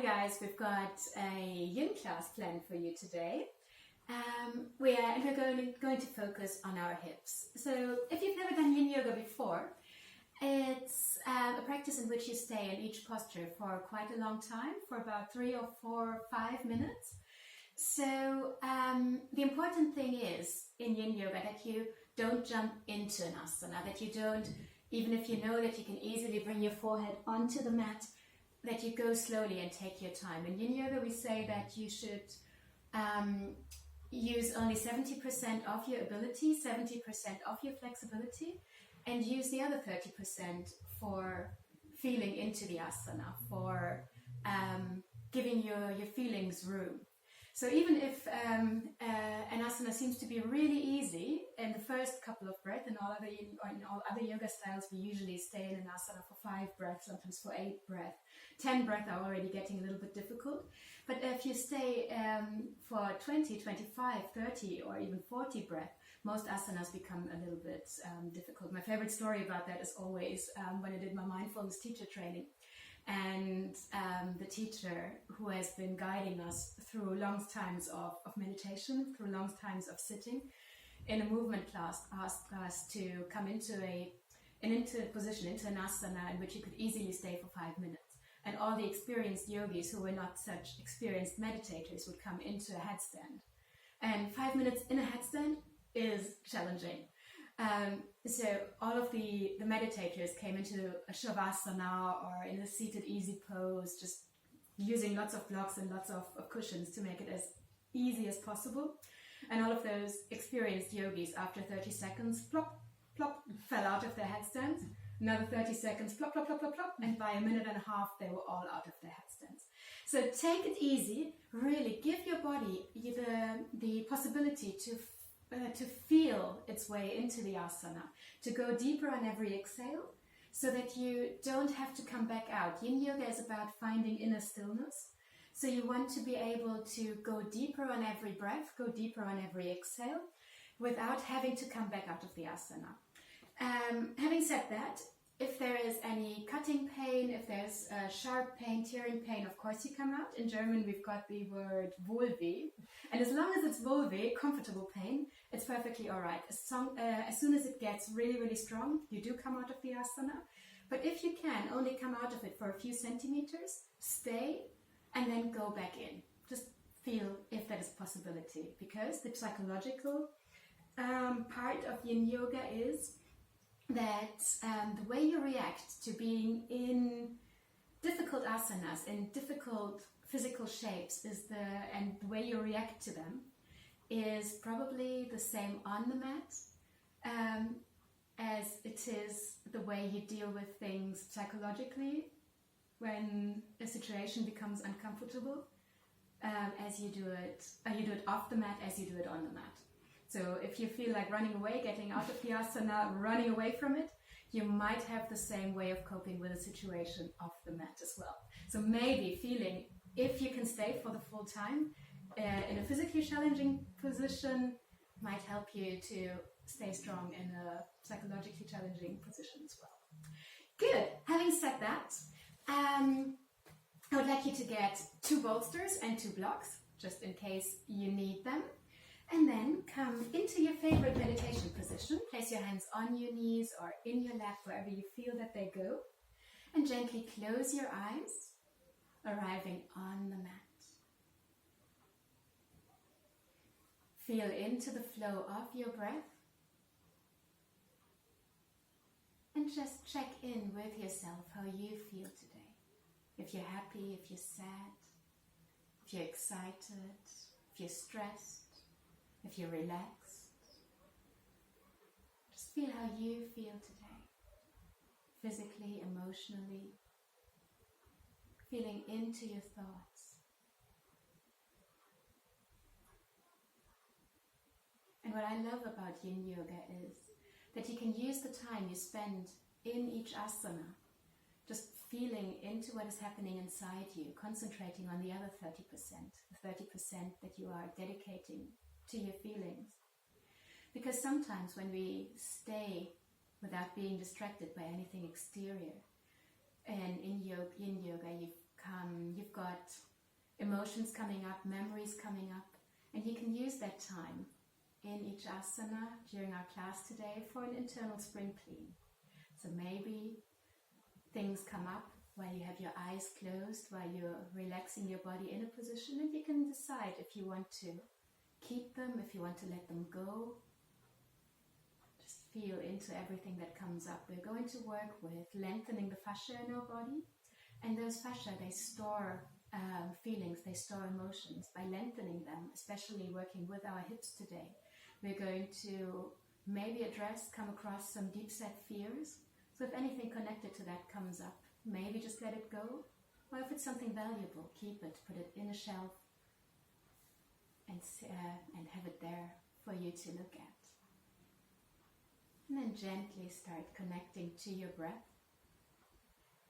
guys, we've got a yin class planned for you today. We're going to focus on our hips. So if you've never done yin yoga before, it's a practice in which you stay in each posture for quite a long time, for about 3 or 4 or 5 minutes. So the important thing is in yin yoga that you don't jump into an asana, that you don't, even if you know that you can easily bring your forehead onto the mat, that you go slowly and take your time. In yin yoga we say that you should use only 70% of your ability, 70% of your flexibility, and use the other 30% for feeling into the asana, for giving your feelings room. So even if an asana seems to be really easy in the first couple of breaths, in all other yoga styles we usually stay in an asana for 5 breaths, sometimes for 8 breaths. 10 breaths are already getting a little bit difficult. But if you stay for 20, 25, 30 or even 40 breaths, most asanas become a little bit difficult. My favorite story about that is always when I did my mindfulness teacher training. And the teacher who has been guiding us through long times of meditation, through long times of sitting in a movement class, asked us to come into a position, into an asana in which you could easily stay for 5 minutes. And all the experienced yogis who were not such experienced meditators would come into a headstand. And 5 minutes in a headstand is challenging. So all of the meditators came into a shavasana or in a seated easy pose, just using lots of blocks and lots of cushions to make it as easy as possible. And all of those experienced yogis, after 30 seconds, plop, plop, fell out of their headstands. Another 30 seconds, plop, plop, plop, plop, plop, and by a minute and a half, they were all out of their headstands. So take it easy, really give your body the possibility to feel its way into the asana, to go deeper on every exhale, so that you don't have to come back out. Yin yoga is about finding inner stillness. So you want to be able to go deeper on every breath, go deeper on every exhale, without having to come back out of the asana. Having said that, if there is any cutting pain, if there's sharp pain, tearing pain, of course you come out. In German we've got the word wohlweh, and as long as it's wohlweh, comfortable pain, it's perfectly alright. As soon as it gets really, really strong, you do come out of the asana. But if you can, only come out of it for a few centimeters, stay, and then go back in. Just feel if that is a possibility, because the psychological part of yin yoga is that the way you react to being in difficult asanas, in difficult physical shapes, and the way you react to them is probably the same on the mat as it is the way you deal with things psychologically when a situation becomes uncomfortable, as you do it off the mat as you do it on the mat. So if you feel like running away, getting out of the asana, running away from it, you might have the same way of coping with a situation off the mat as well. So maybe feeling if you can stay for the full time in a physically challenging position might help you to stay strong in a psychologically challenging position as well. Good. Having said that, I would like you to get 2 bolsters and 2 blocks, just in case you need them. And then come into your favorite meditation position. Place your hands on your knees or in your lap, wherever you feel that they go. And gently close your eyes, arriving on the mat. Feel into the flow of your breath. And just check in with yourself how you feel today. If you're happy, if you're sad, if you're excited, if you're stressed, if you're relaxed. Just feel how you feel today, physically, emotionally, feeling into your thoughts. And what I love about Yin Yoga is that you can use the time you spend in each asana, just feeling into what is happening inside you, concentrating on the other 30%, the 30% that you are dedicating to your feelings. Because sometimes when we stay without being distracted by anything exterior, and in Yin Yoga you've got got emotions coming up, memories coming up, and you can use that time in each asana during our class today for an internal spring clean. So maybe things come up while you have your eyes closed, while you're relaxing your body in a position, and you can decide if you want to keep them, if you want to let them go. Just feel into everything that comes up. We're going to work with lengthening the fascia in our body, and those fascia, they store feelings, they store emotions. By lengthening them, especially working with our hips today, we're going to maybe come across some deep-set fears. So if anything connected to that comes up, maybe just let it go. Or if it's something valuable, keep it, put it in a shelf, and have it there for you to look at. And then gently start connecting to your breath.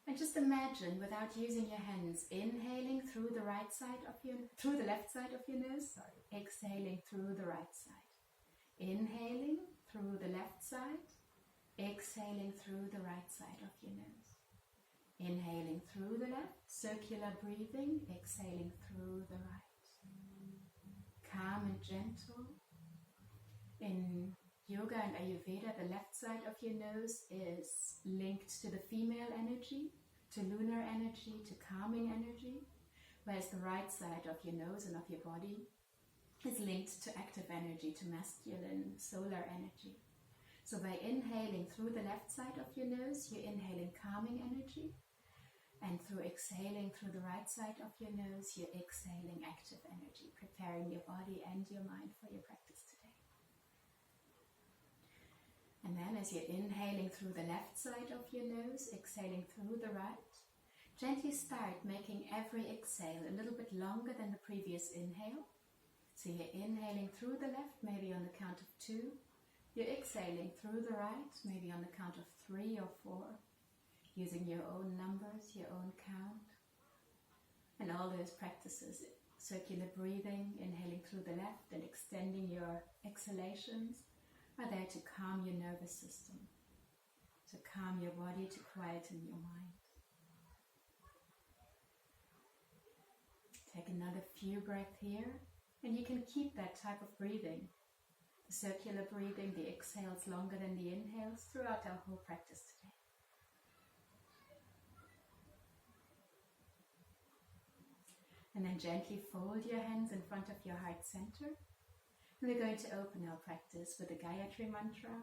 And just imagine, without using your hands, inhaling through the left side of your nose, exhaling through the right side. Inhaling through the left side, exhaling through the right side of your nose. Inhaling through the left, circular breathing, exhaling through the right. Calm and gentle. In yoga and Ayurveda, the left side of your nose is linked to the female energy, to lunar energy, to calming energy, whereas the right side of your nose and of your body is linked to active energy, to masculine, solar energy. So by inhaling through the left side of your nose, you're inhaling calming energy, and through exhaling through the right side of your nose, you're exhaling active energy, preparing your body and your mind for your practice today. And then as you're inhaling through the left side of your nose, exhaling through the right, gently start making every exhale a little bit longer than the previous inhale. So you're inhaling through the left, maybe on the count of 2. You're exhaling through the right, maybe on the count of 3 or 4, using your own numbers, your own count. And all those practices, circular breathing, inhaling through the left and extending your exhalations, are there to calm your nervous system, to calm your body, to quieten your mind. Take another few breaths here, and you can keep that type of breathing, the circular breathing, the exhales longer than the inhales, throughout our whole practice today. And then gently fold your hands in front of your heart center. We're going to open our practice with the Gayatri mantra.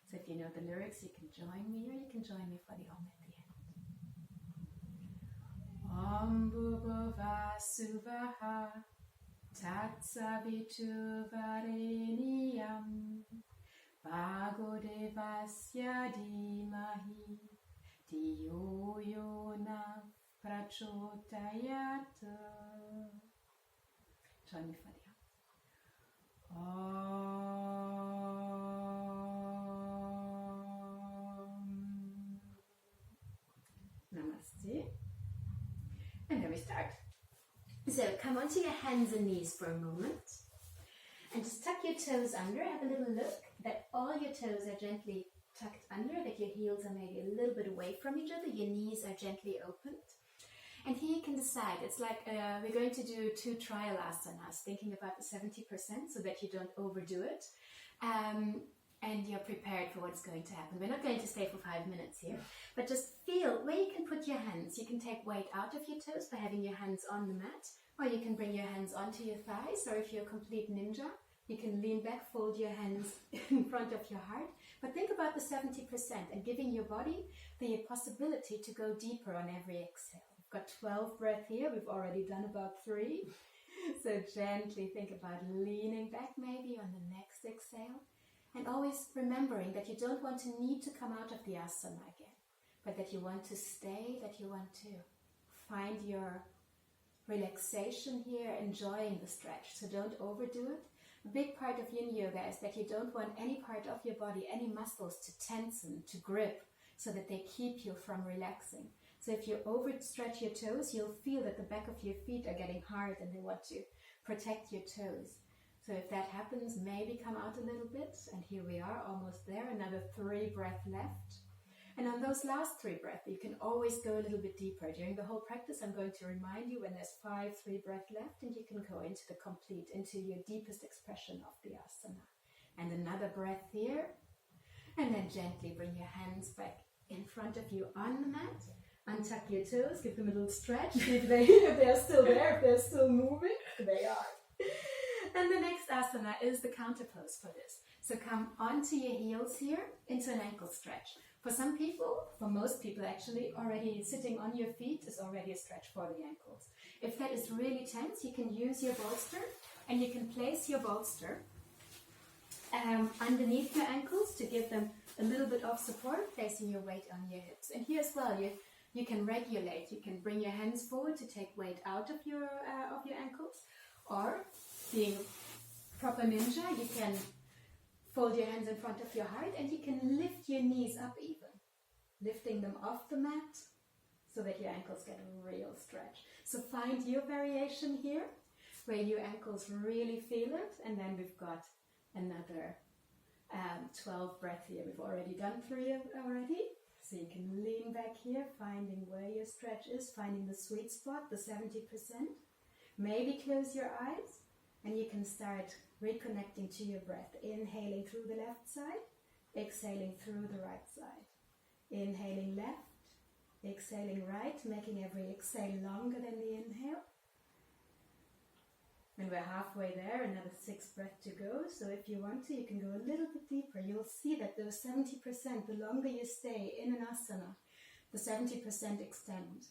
So if you know the lyrics, you can join me, or you can join me for the Om at the end. Om Bhurvubhuva Suvah Tatsavitu Vareniyam Bhargo Devasya Dhimahi Dhiyo Yo Na Prachodayat. Join me for the Namaste. And then we start. So come onto your hands and knees for a moment. And just tuck your toes under. Have a little look that all your toes are gently tucked under, that your heels are maybe a little bit away from each other. Your knees are gently opened. And here you can decide. It's like we're going to do 2 trial asanas, thinking about the 70% so that you don't overdo it. And you're prepared for what's going to happen. We're not going to stay for 5 minutes here, but just feel where you can put your hands. You can take weight out of your toes by having your hands on the mat, or you can bring your hands onto your thighs, or if you're a complete ninja, you can lean back, fold your hands in front of your heart. But think about the 70% and giving your body the possibility to go deeper on every exhale. Got 12 breaths here. We've already done about 3. So gently think about leaning back maybe on the next exhale. And always remembering that you don't want to need to come out of the asana again, but that you want to stay, that you want to find your relaxation here, enjoying the stretch. So don't overdo it. A big part of Yin Yoga is that you don't want any part of your body, any muscles to tension, to grip, so that they keep you from relaxing. So if you overstretch your toes, you'll feel that the back of your feet are getting hard and they want to protect your toes. So if that happens, maybe come out a little bit. And here we are, almost there. Another 3 breaths left. And on those last 3 breaths, you can always go a little bit deeper. During the whole practice, I'm going to remind you when there's 5 3-breath left, and you can go into the complete, into your deepest expression of the asana. And another breath here. And then gently bring your hands back in front of you on the mat. Untuck your toes, give them a little stretch. If they're still there, if they're still moving, they are. And the next asana is the counter pose for this. So come onto your heels here into an ankle stretch. For some people, for most people actually, already sitting on your feet is already a stretch for the ankles. If that is really tense, you can use your bolster, and you can place your bolster underneath your ankles to give them a little bit of support, placing your weight on your hips. And here as well, you can regulate. You can bring your hands forward to take weight out of your ankles, or being proper ninja, you can fold your hands in front of your heart, and you can lift your knees up even, lifting them off the mat so that your ankles get a real stretch. So find your variation here where your ankles really feel it, and then we've got another 12 breaths here. We've already done 3 already. So you can lean back here, finding where your stretch is, finding the sweet spot, the 70%. Maybe close your eyes, and you can start reconnecting to your breath. Inhaling through the left side, exhaling through the right side. Inhaling left, exhaling right, making every exhale longer than the inhale. And we're halfway there, another 6 breaths to go. So if you want to, you can go a little bit deeper. You'll see that those 70%, the longer you stay in an asana, the 70% extend.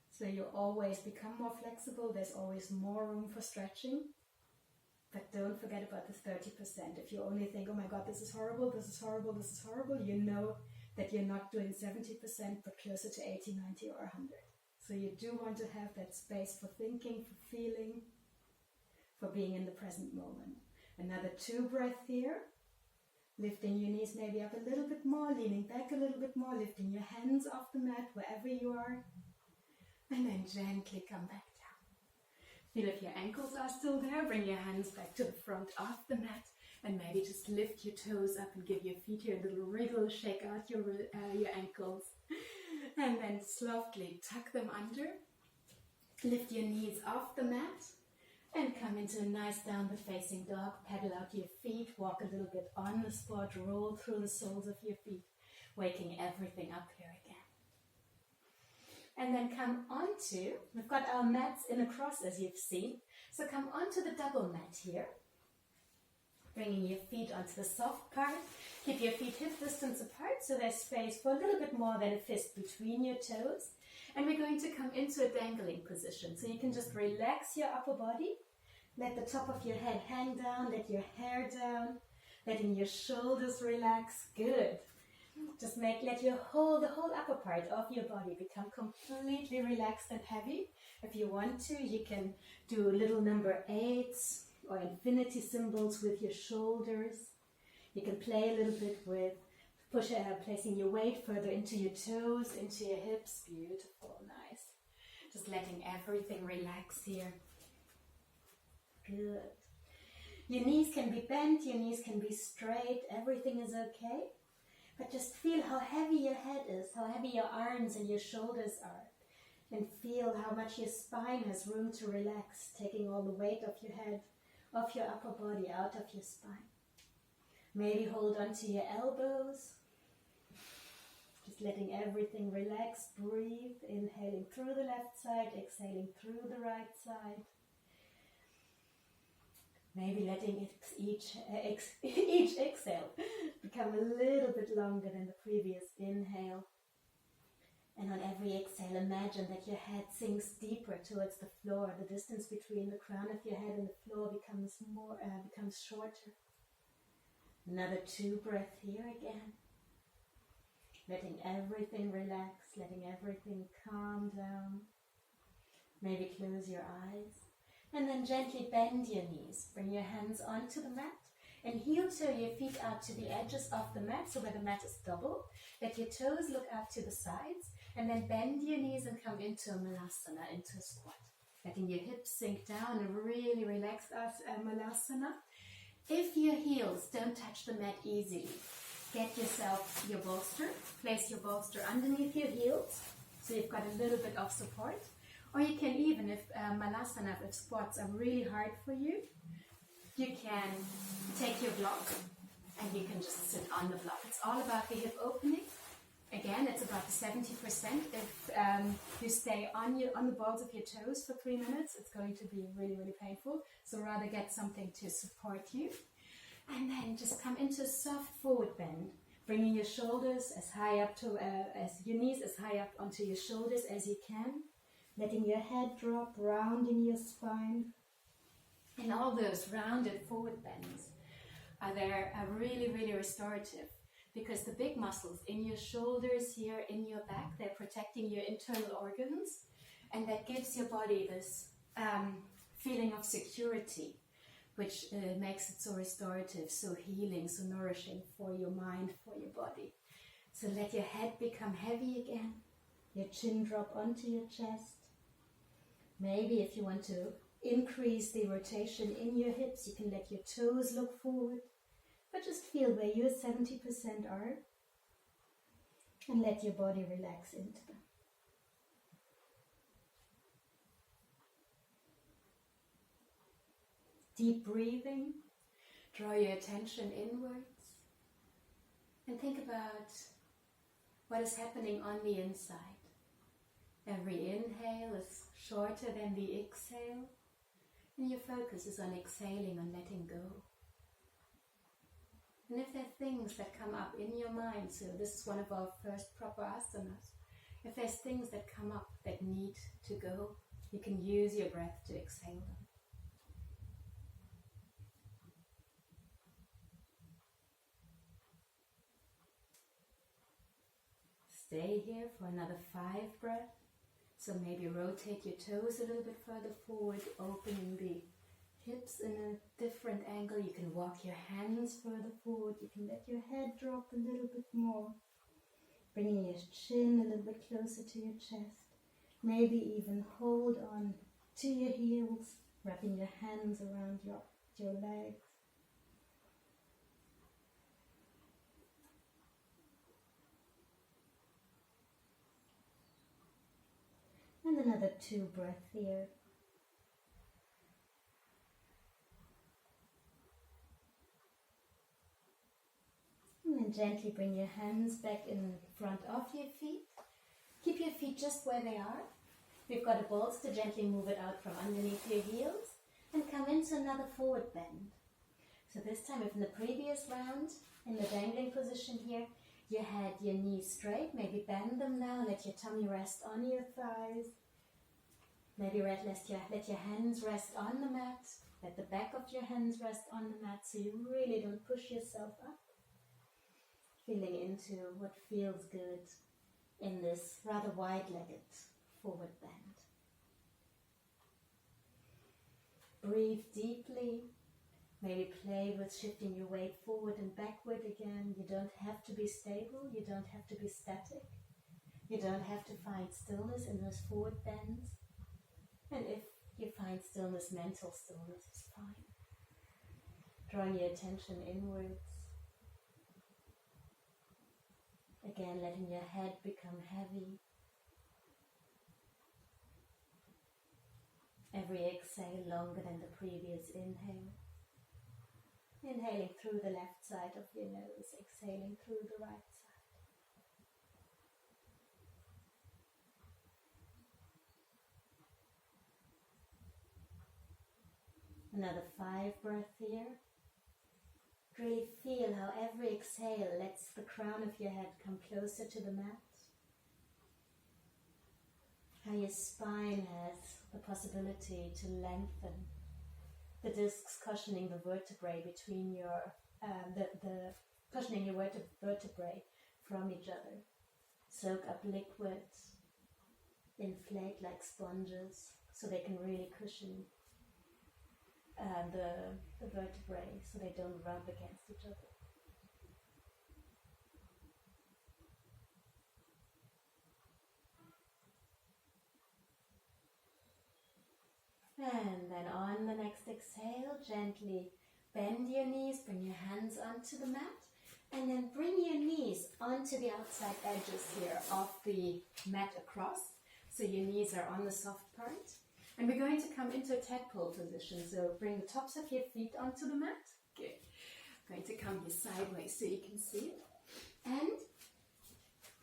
So you always become more flexible. There's always more room for stretching. But don't forget about this 30%. If you only think, oh my God, this is horrible, this is horrible, this is horrible, you know that you're not doing 70%, but closer to 80, 90, or 100. So you do want to have that space for thinking, for feeling, for being in the present moment. Another 2 breaths here. Lifting your knees maybe up a little bit more, leaning back a little bit more, lifting your hands off the mat wherever you are. And then gently come back down. Feel if your ankles are still there. Bring your hands back to the front of the mat, and maybe just lift your toes up and give your feet here a little wriggle, shake out your ankles. And then softly tuck them under. Lift your knees off the mat. And come into a nice downward facing dog. Pedal out your feet, walk a little bit on the spot, roll through the soles of your feet, waking everything up here again. And then come onto, we've got our mats in a cross as you've seen, so come onto the double mat here, bringing your feet onto the soft part. Keep your feet hip distance apart so there's space for a little bit more than a fist between your toes. And we're going to come into a dangling position. So you can just relax your upper body. Let the top of your head hang down. Let your hair down. Letting your shoulders relax. Good. Just let the whole upper part of your body become completely relaxed and heavy. If you want to, you can do little number 8s or infinity symbols with your shoulders. You can play a little bit with placing your weight further into your toes, into your hips. Beautiful, nice. Just letting everything relax here. Good. Your knees can be bent, your knees can be straight, everything is okay. But just feel how heavy your head is, how heavy your arms and your shoulders are. And feel how much your spine has room to relax, taking all the weight of your head, of your upper body, out of your spine. Maybe hold onto your elbows. Just letting everything relax, breathe, inhaling through the left side, exhaling through the right side. Maybe letting each exhale become a little bit longer than the previous inhale. And on every exhale, imagine that your head sinks deeper towards the floor. The distance between the crown of your head and the floor becomes shorter. Another 2 breaths here again. Letting everything relax, letting everything calm down. Maybe close your eyes. And then gently bend your knees. Bring your hands onto the mat. And heel toe your feet out to the edges of the mat, so where the mat is double. Let your toes look out to the sides. And then bend your knees and come into a malasana, into a squat. Letting your hips sink down, a really relaxed malasana. If your heels don't touch the mat easily, get yourself your bolster. Place your bolster underneath your heels, so you've got a little bit of support. Or you can even, if malasana, if squats are really hard for you, you can take your block and you can just sit on the block. It's all about the hip opening. Again, it's about the 70%. If you stay on the balls of your toes for 3 minutes, it's going to be really, really painful. So rather get something to support you. And then just come into a soft forward bend, bringing your shoulders as high up to, as your knees as high up onto your shoulders as you can. Letting your head drop, rounding your spine. And all those rounded forward bends are really, really restorative, because the big muscles in your shoulders here, in your back, they're protecting your internal organs, and that gives your body this feeling of security, which makes it so restorative, so healing, so nourishing for your mind, for your body. So let your head become heavy again, your chin drop onto your chest. Maybe if you want to increase the rotation in your hips, you can let your toes look forward, but just feel where your 70% are and let your body relax into them. Deep breathing, draw your attention inwards and think about what is happening on the inside. Every inhale is shorter than the exhale, and your focus is on exhaling, on letting go. And if there are things that come up in your mind, so this is one of our first proper asanas, if there's things that come up that need to go, you can use your breath to exhale them. Stay here for another 5 breaths. So maybe rotate your toes a little bit further forward, opening the hips in a different angle. You can walk your hands further forward. You can let your head drop a little bit more. Bringing your chin a little bit closer to your chest. Maybe even hold on to your heels, wrapping your hands around your legs. And another 2 breaths here. And then gently bring your hands back in front of your feet. Keep your feet just where they are. We've got a bolster, gently move it out from underneath your heels and come into another forward bend. So this time, if in the previous round, in the dangling position here, you had your knees straight, maybe bend them now, let your tummy rest on your thighs. Maybe let your hands rest on the mat, let the back of your hands rest on the mat so you really don't push yourself up. Feeling into what feels good in this rather wide-legged forward bend. Breathe deeply. Maybe play with shifting your weight forward and backward again. You don't have to be stable. You don't have to be static. You don't have to find stillness in those forward bends. And if you find stillness, mental stillness is fine. Drawing your attention inwards. Again, letting your head become heavy. Every exhale longer than the previous inhale. Inhaling through the left side of your nose, exhaling through the right side. Another 5 breaths here. Really feel how every exhale lets the crown of your head come closer to the mat. How your spine has the possibility to lengthen. The discs cushioning the vertebrae between your, cushioning your vertebrae from each other. Soak up liquid, inflate like sponges so they can really cushion the vertebrae so they don't rub against each other. And then on the next exhale, gently bend your knees, bring your hands onto the mat, And then bring your knees onto the outside edges here of the mat across. So your knees are on the soft part. And we're going to come into a tadpole position. So bring the tops of your feet onto the mat. Good. I'm going to come here sideways so you can see it. And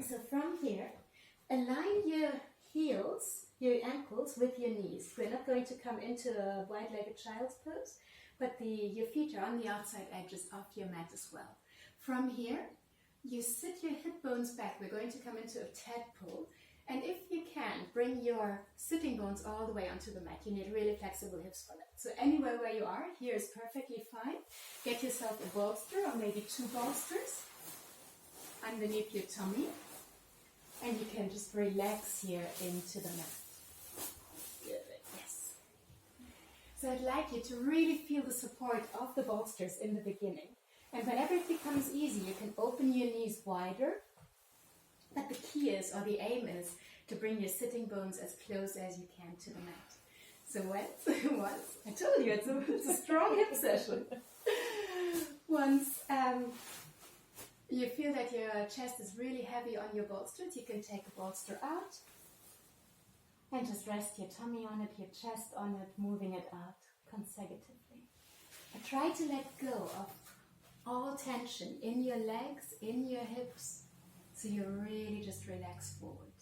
so from here, align your heels, your ankles with your knees. We're not going to come into a wide-legged child's pose, but your feet are on the outside edges of your mat as well. From here, you sit your hip bones back. We're going to come into a tadpole. And if you can, bring your sitting bones all the way onto the mat. You need really flexible hips for that. So anywhere where you are, here is perfectly fine. Get yourself a bolster or maybe 2 bolsters underneath your tummy. And you can just relax here into the mat. Good, yes. So I'd like you to really feel the support of the bolsters in the beginning. And whenever it becomes easy, you can open your knees wider. But the key is, or the aim is, to bring your sitting bones as close as you can to the mat. So once I told you, it's a strong hip session. Once you feel that your chest is really heavy on your bolsters, you can take a bolster out and just rest your tummy on it, your chest on it, moving it out consecutively. But try to let go of all tension in your legs, in your hips, so you really just relax forward.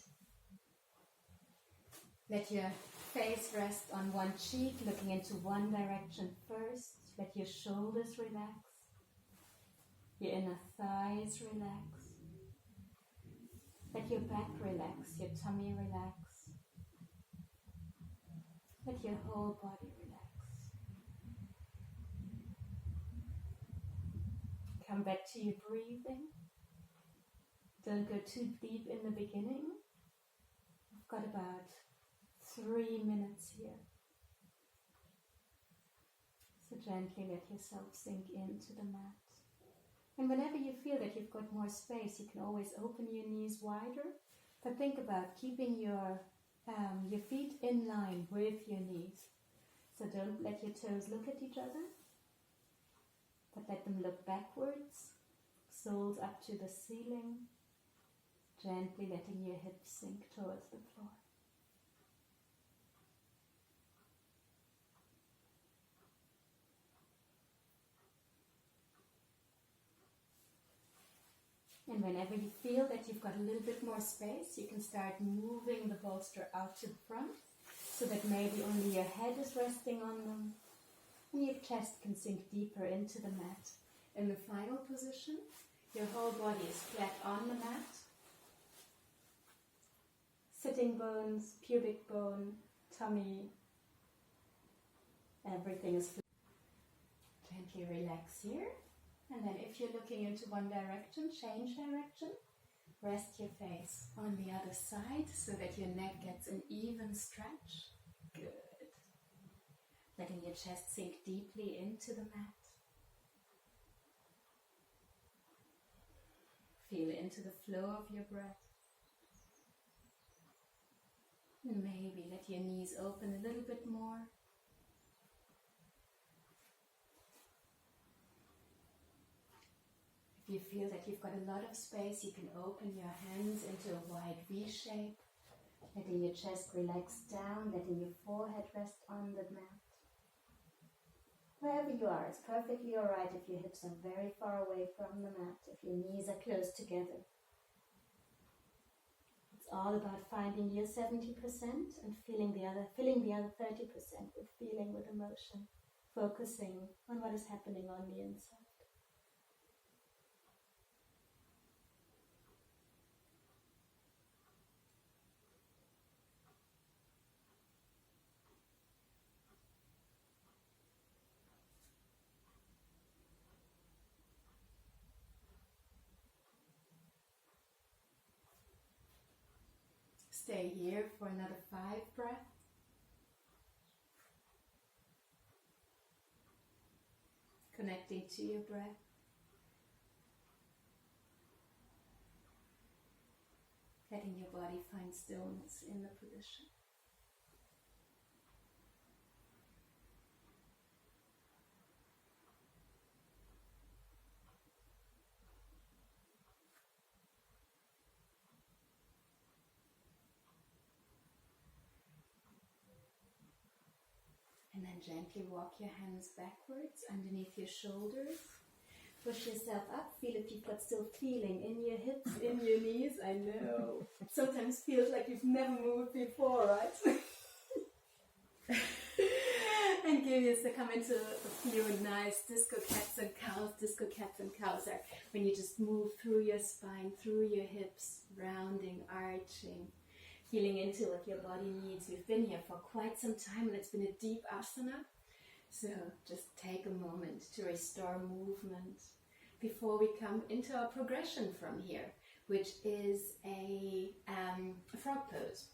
Let your face rest on one cheek, looking into one direction first. Let your shoulders relax. Your inner thighs relax. Let your back relax, your tummy relax. Let your whole body relax. Come back to your breathing. Don't go too deep in the beginning. We've got about 3 minutes here. So gently let yourself sink into the mat. And whenever you feel that you've got more space, you can always open your knees wider. But think about keeping your feet in line with your knees. So don't let your toes look at each other, but let them look backwards, soles up to the ceiling, gently letting your hips sink towards the floor. And whenever you feel that you've got a little bit more space, you can start moving the bolster out to the front so that maybe only your head is resting on them and your chest can sink deeper into the mat. In the final position, your whole body is flat on the mat. Sitting bones, pubic bone, tummy, everything is flat. Gently relax here. And then if you're looking into one direction, change direction. Rest your face on the other side so that your neck gets an even stretch. Good. Letting your chest sink deeply into the mat. Feel into the flow of your breath. And maybe let your knees open a little bit more. If you feel that you've got a lot of space, you can open your hands into a wide V shape, letting your chest relax down, letting your forehead rest on the mat. Wherever you are, it's perfectly alright if your hips are very far away from the mat, if your knees are close together. It's all about finding your 70% and filling the other 30% with feeling, with emotion, focusing on what is happening on the inside. Stay here for another 5 breaths. Connecting to your breath. Letting your body find stillness in the position. And gently walk your hands backwards underneath your shoulders. Push yourself up. Feel if you've got still feeling in your hips, in your knees. I know. Sometimes feels like you've never moved before, right? And give yourself, come into a few nice disco cats and cows. Disco cats and cows are when you just move through your spine, through your hips, rounding, arching, feeling into what your body needs. We've been here for quite some time and it's been a deep asana. So just take a moment to restore movement before we come into our progression from here, which is a frog pose.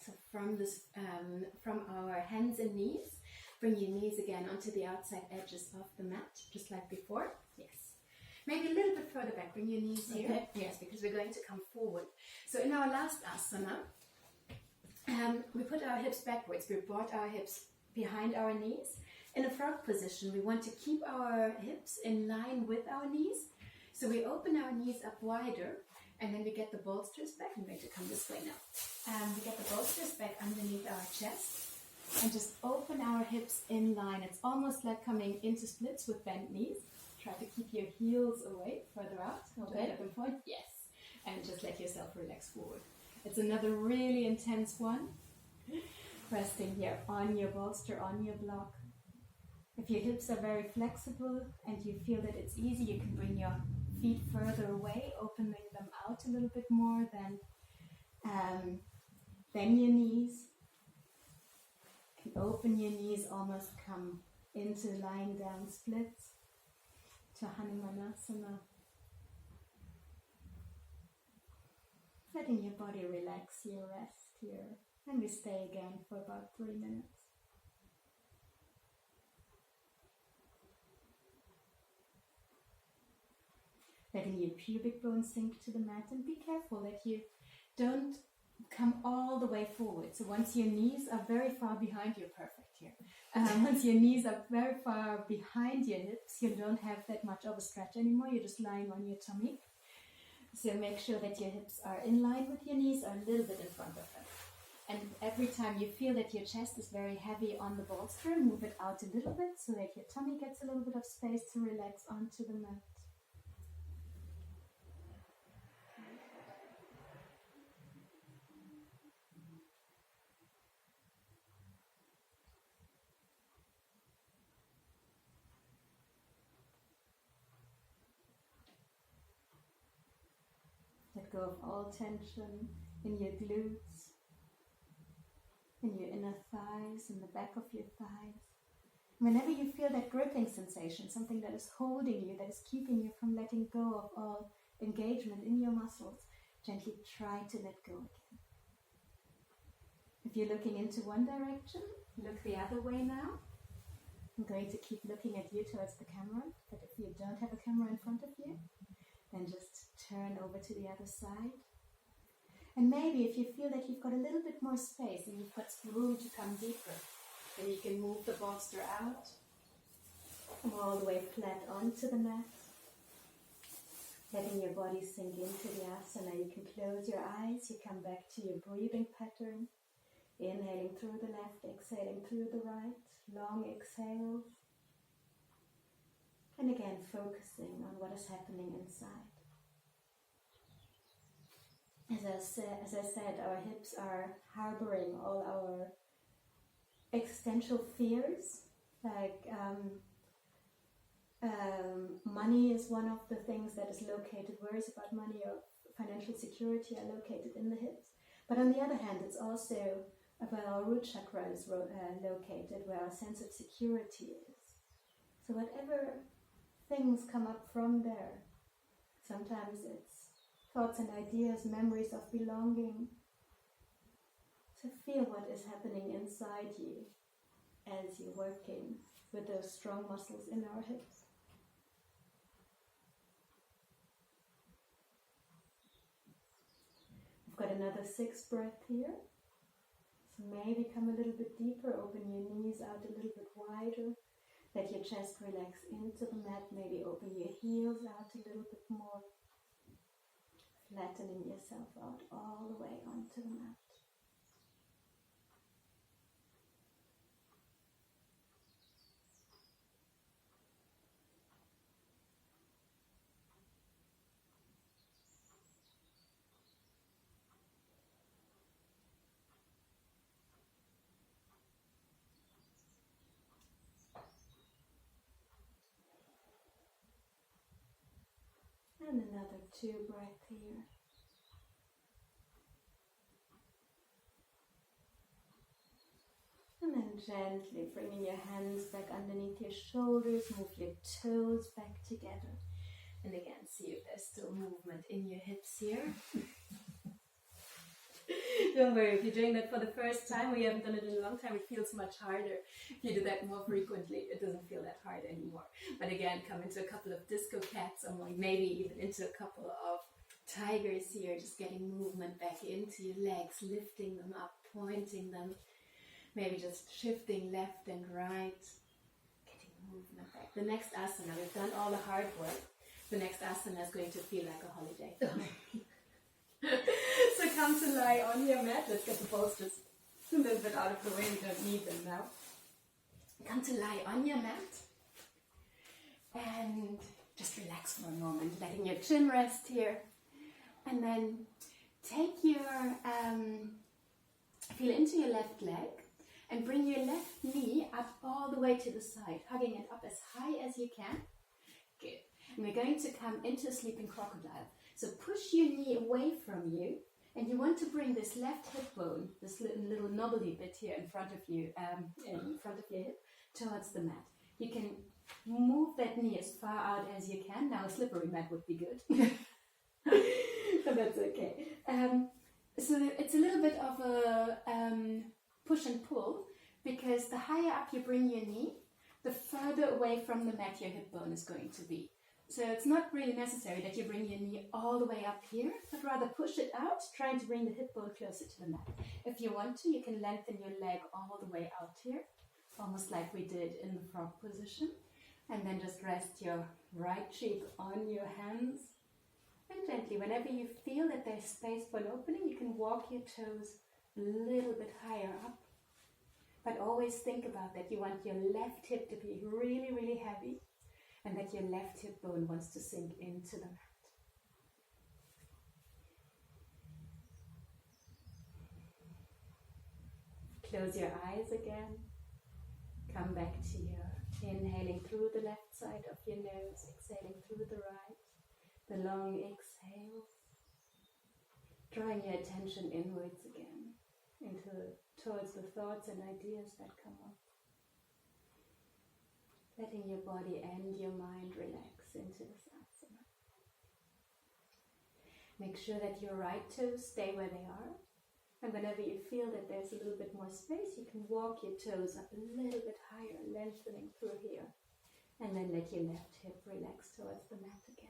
So from our hands and knees, bring your knees again onto the outside edges of the mat, just like before. Yes. Maybe a little bit further back. Bring your knees here. Okay. Yes, because we're going to come forward. So in our last asana, we put our hips backwards. We brought our hips behind our knees. In a frog position, we want to keep our hips in line with our knees. So we open our knees up wider, and then we get the bolsters back. I'm going to come this way now. We get the bolsters back underneath our chest and just open our hips in line. It's almost like coming into splits with bent knees. Try to keep your heels away, further out. Okay. Open point. Yes. And just let yourself relax forward. It's another really intense one. Resting here on your bolster, on your block. If your hips are very flexible and you feel that it's easy, you can bring your feet further away, opening them out a little bit more, then bend your knees. You can open your knees, almost come into lying down splits to Hanumanasana. Letting your body relax here, rest here. And we stay again for about 3 minutes. Letting your pubic bone sink to the mat, and be careful that you don't come all the way forward. So once your knees are very far behind, you're perfect here. Once your knees are very far behind your hips, you don't have that much of a stretch anymore. You're just lying on your tummy. So make sure that your hips are in line with your knees, or a little bit in front of them. And every time you feel that your chest is very heavy on the bolster, move it out a little bit so that your tummy gets a little bit of space to relax onto the mat. Let go of all tension in your glutes, in your inner thighs, in the back of your thighs. Whenever you feel that gripping sensation, something that is holding you, that is keeping you from letting go of all engagement in your muscles, gently try to let go again. If you're looking into one direction, look the other way now. I'm going to keep looking at you towards the camera, but if you don't have a camera in front of you, then just turn over to the other side. And maybe if you feel that you've got a little bit more space and you've got room to come deeper, then you can move the bolster out, come all the way flat onto the mat, letting your body sink into the asana. You can close your eyes, you come back to your breathing pattern, inhaling through the left, exhaling through the right, long exhales. And again, focusing on what is happening inside. As I said, our hips are harboring all our existential fears, like money is one of the things that is located, worries about money or financial security are located in the hips. But on the other hand, it's also where our root chakra is located, where our sense of security is. So whatever things come up from there, sometimes it's thoughts and ideas, memories of belonging. So feel what is happening inside you as you're working with those strong muscles in our hips. We've got another 6 breaths here. So maybe come a little bit deeper, open your knees out a little bit wider. Let your chest relax into the mat, maybe open your heels out a little bit more. Flattening yourself out all the way onto the mat. And another 2 breaths here. And then gently bringing your hands back underneath your shoulders, move your toes back together. And again, see if there's still movement in your hips here. Don't worry, if you're doing that for the first time or you haven't done it in a long time, it feels much harder. If you do that more frequently, it doesn't feel that hard anymore. But again, come into a couple of disco cats or maybe even into a couple of tigers here, just getting movement back into your legs, lifting them up, pointing them. Maybe just shifting left and right, getting movement back. The next asana, we've done all the hard work. The next asana is going to feel like a holiday. So come to lie on your mat. Let's get the bolsters a little bit out of the way. We don't need them now. Come to lie on your mat. And just relax for a moment, letting your chin rest here. And then take your, feel into your left leg. And bring your left knee up all the way to the side, hugging it up as high as you can. Good. And we're going to come into sleeping crocodile. So push your knee away from you, and you want to bring this left hip bone, this little knobbly bit here in front of you, in front of your hip, towards the mat. You can move that knee as far out as you can. Now a slippery mat would be good, but that's okay. So it's a little bit of a push and pull, because the higher up you bring your knee, the further away from the mat your hip bone is going to be. So it's not really necessary that you bring your knee all the way up here, but rather push it out, trying to bring the hip bone closer to the mat. If you want to, you can lengthen your leg all the way out here, almost like we did in the frog position. And then just rest your right cheek on your hands. And gently, whenever you feel that there's space for an opening, you can walk your toes a little bit higher up. But always think about that. You want your left hip to be really, really heavy, and that your left hip bone wants to sink into the mat. Close your eyes again. Come back to your inhaling through the left side of your nose, exhaling through the right. The long exhale. Drawing your attention inwards again, towards the thoughts and ideas that come up. Letting your body and your mind relax into this asana. Make sure that your right toes stay where they are. And whenever you feel that there's a little bit more space, you can walk your toes up a little bit higher, lengthening through here. And then let your left hip relax towards the mat again.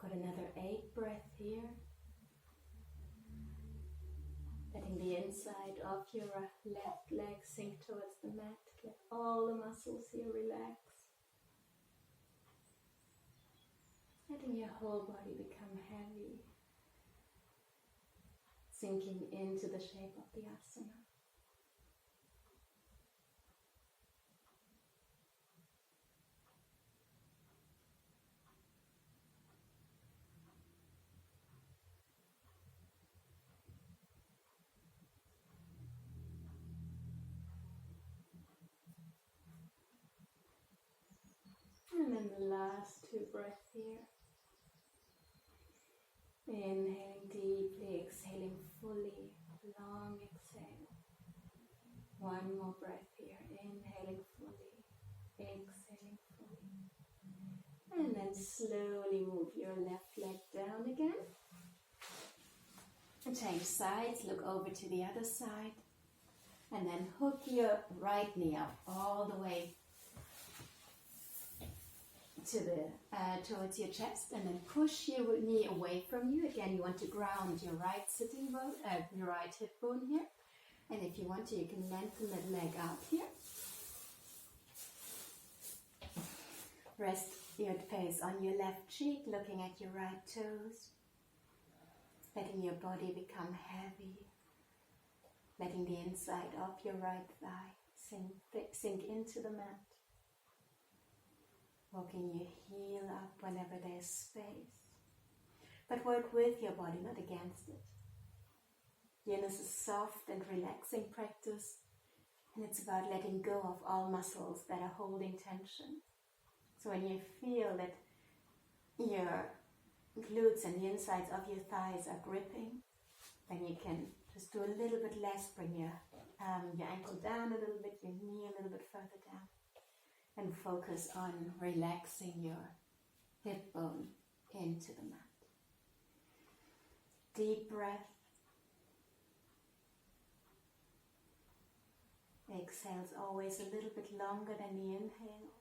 Got another 8 breaths here. Letting the inside of your left leg sink towards the mat. Let all the muscles here relax. Letting your whole body become heavy. Sinking into the shape of the asana. And then the last 2 breaths here. Inhaling deeply, exhaling fully, long exhale. 1 more breath here, inhaling fully, exhaling fully. And then slowly move your left leg down again. And change sides, look over to the other side. And then hook your right knee up all the way to towards your chest, and then push your knee away from you. Again, you want to ground your right sitting bone, your right hip bone here. And if you want to, you can lengthen that leg out here. Rest your face on your left cheek, looking at your right toes. Letting your body become heavy. letting the inside of your right thigh sink into the mat. Walking your heel up whenever there's space. But work with your body, not against it. Yin is a soft and relaxing practice, and it's about letting go of all muscles that are holding tension. So when you feel that your glutes and the insides of your thighs are gripping, then you can just do a little bit less. Bring your ankle down a little bit, your knee a little bit further down, and focus on relaxing your hip bone into the mat. Deep breath. Exhales always a little bit longer than the inhales.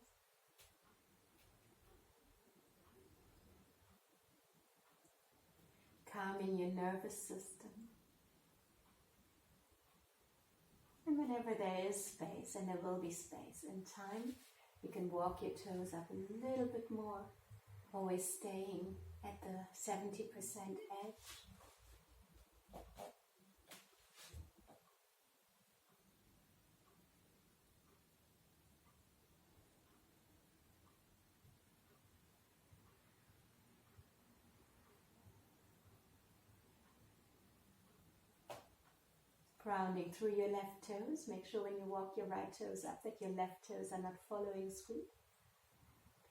Calming your nervous system. And whenever there is space, and there will be space in time, you can walk your toes up a little bit more, always staying at the 70% edge. Grounding through your left toes. Make sure when you walk your right toes up that your left toes are not following suit,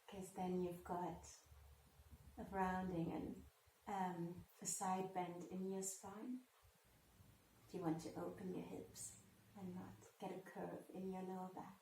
because then you've got a grounding and a side bend in your spine. You want to open your hips and not get a curve in your lower back.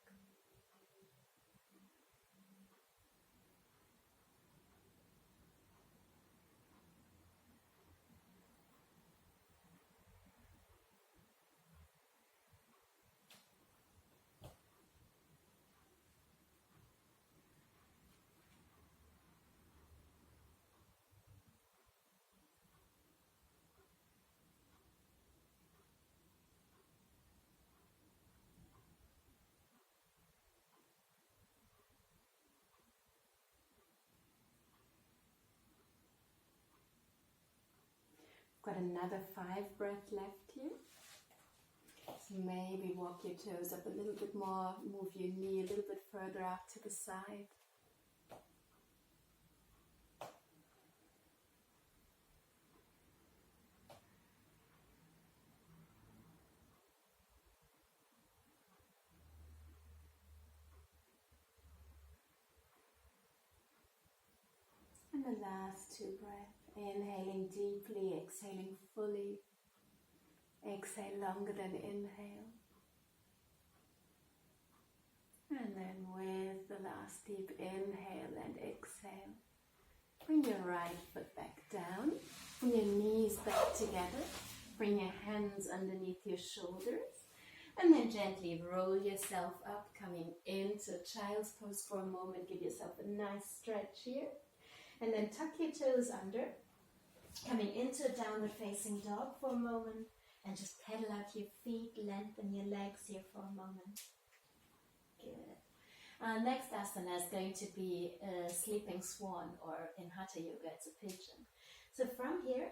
Got another 5 breaths left here. So maybe walk your toes up a little bit more, move your knee a little bit further out to the side. And the last 2 breaths. Inhaling deeply, exhaling fully. Exhale longer than inhale. And then with the last deep inhale and exhale, bring your right foot back down. Bring your knees back together. Bring your hands underneath your shoulders. And then gently roll yourself up, coming into child's pose for a moment. Give yourself a nice stretch here. And then tuck your toes under. Coming into a downward facing dog for a moment, and just pedal out your feet, lengthen your legs here for a moment. Good. Next asana is going to be a sleeping swan, or in Hatha Yoga it's a pigeon. So from here,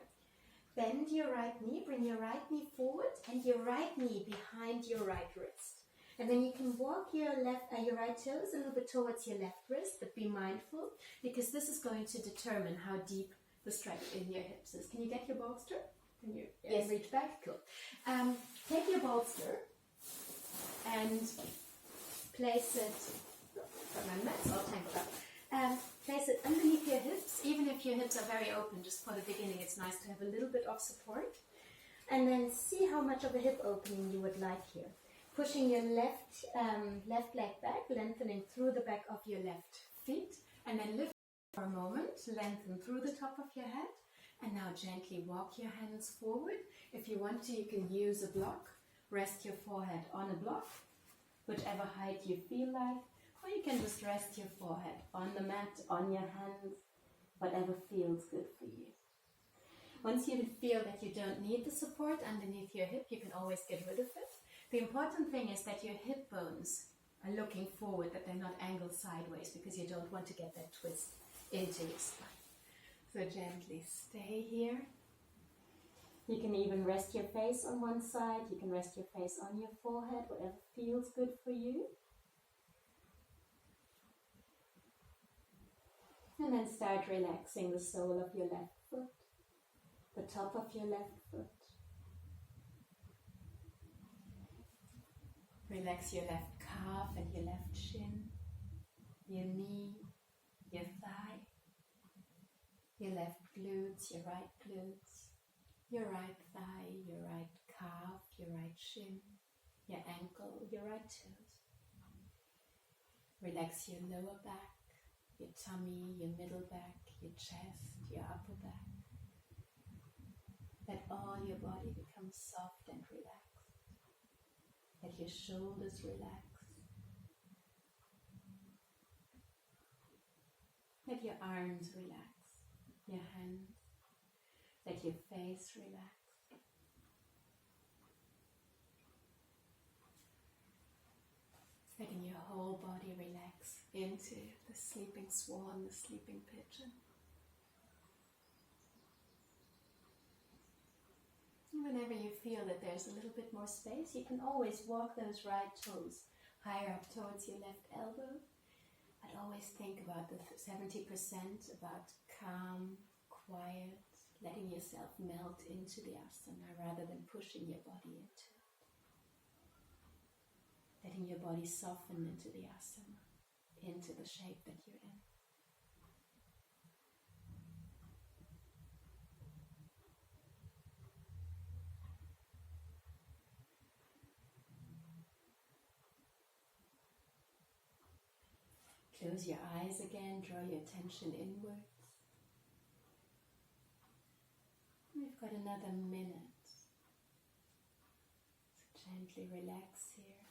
bend your right knee, bring your right knee forward and your right knee behind your right wrist. And then you can walk your right toes a little bit towards your left wrist, but be mindful, because this is going to determine how deep the stretch in your hips is. Can you get your bolster? Can you Yes. reach back? Cool. Take your bolster and place it, my mat's all tangled up. Place it underneath your hips. Even if your hips are very open, just for the beginning, it's nice to have a little bit of support. And then see how much of a hip opening you would like here. Pushing your left leg back, lengthening through the back of your left feet, and then lift for a moment, lengthen through the top of your head, and now gently walk your hands forward. If you want to, you can use a block. Rest your forehead on a block, whichever height you feel like, or you can just rest your forehead on the mat, on your hands, whatever feels good for you. Once you feel that you don't need the support underneath your hip, you can always get rid of it. The important thing is that your hip bones are looking forward, that they're not angled sideways, because you don't want to get that twist into your spine. So gently stay here. You can even rest your face on one side. You can rest your face on your forehead, whatever feels good for you. And then start relaxing the sole of your left foot, the top of your left foot. Relax your left calf and your left shin, your knee, your thigh, your left glutes, your right glutes, your right thigh, your right calf, your right shin, your ankle, your right toes. Relax your lower back, your tummy, your middle back, your chest, your upper back. Let all your body become soft and relaxed. Let your shoulders relax. Let your arms relax, your hands. Let your face relax. Letting your whole body relax into the sleeping swan, the sleeping pigeon. Whenever you feel that there's a little bit more space, you can always walk those right toes higher up towards your left elbow. I'd always think about the 70%, about calm, quiet, letting yourself melt into the asana rather than pushing your body into it. Letting your body soften into the asana, into the shape that you're in. Close your eyes again, draw your attention inwards. We've got another minute. So gently relax here.